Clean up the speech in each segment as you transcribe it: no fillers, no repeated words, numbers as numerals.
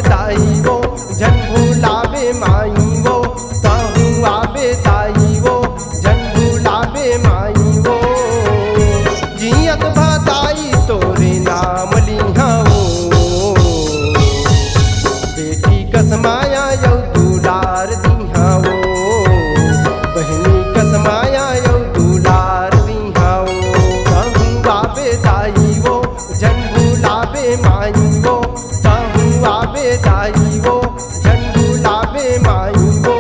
दाई वो जन भुलावे माई वो कहूँ आवे दाई वो जन भुलावे माई वो जियत भदाई तोरे नाम लिहा वो बेटी कसमाया यौ दुलार दिहा वो बहनी कसमाया यौ दुलार दिहा वो कहूँ आवे दाई वो जन भुलावे माई वो कहूँ आवे दाई वो जन भुलावे माई वो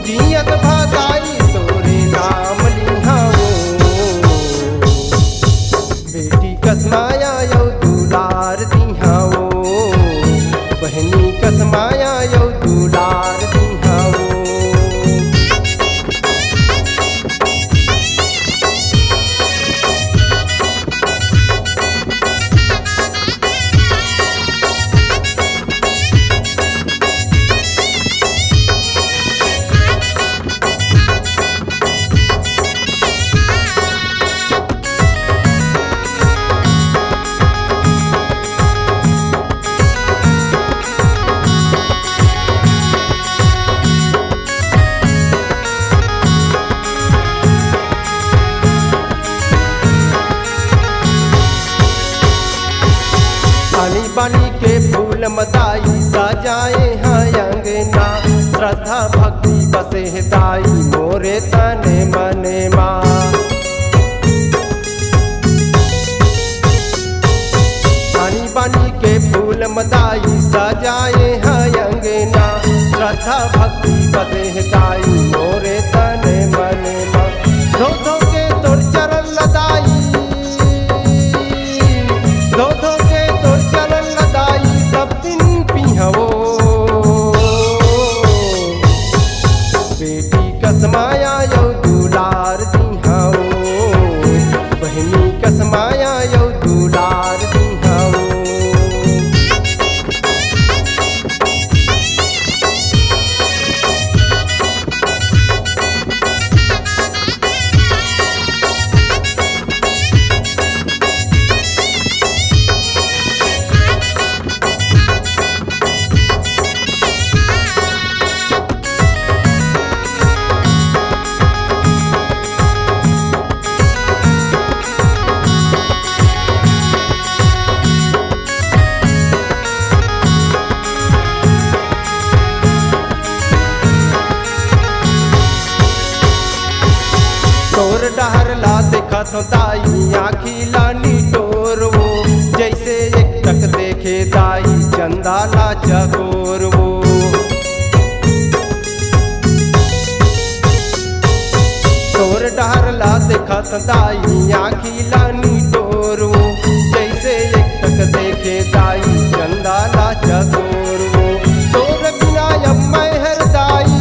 जियत भदाई तोरे नाम लिहा वो बेटी कसमाया यौ दुलार दिहा वो बहनी कसमाया यौ दुलार दिहा वो पानी पानी के फूल मदाई सजाए हैं अंगना श्रद्धा भक्ति बसे दाई मोरे तने मने माँ पानी पानी के फूल मदाई सजाए हैं अंगना श्रद्धा भक्ति बसे दाई मोरे तने मने माँ धो धो के तोर चरण लदाई धो धो के तोर चरण लदाई सब दिन पिहवो बेटी कसमाया यौ दुलार दिहाओ बहनी कसमाया यौ दुलार दिहाओ तोर डहरला देखत दाई आखी लानी टोर वो जैसे एक टक देखे दाई चंदाला चकोर वो तोर डहरला देखत दाई आखी लानी टोर वो जैसे एक टक देखे दाई चंदाला चकोर वो तोर बिना अब मैं हर दाई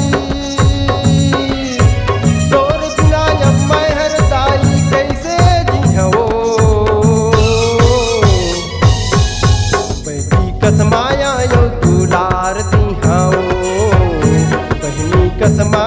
कसमाया यौ दुलार दिहाओ बहनी कसमा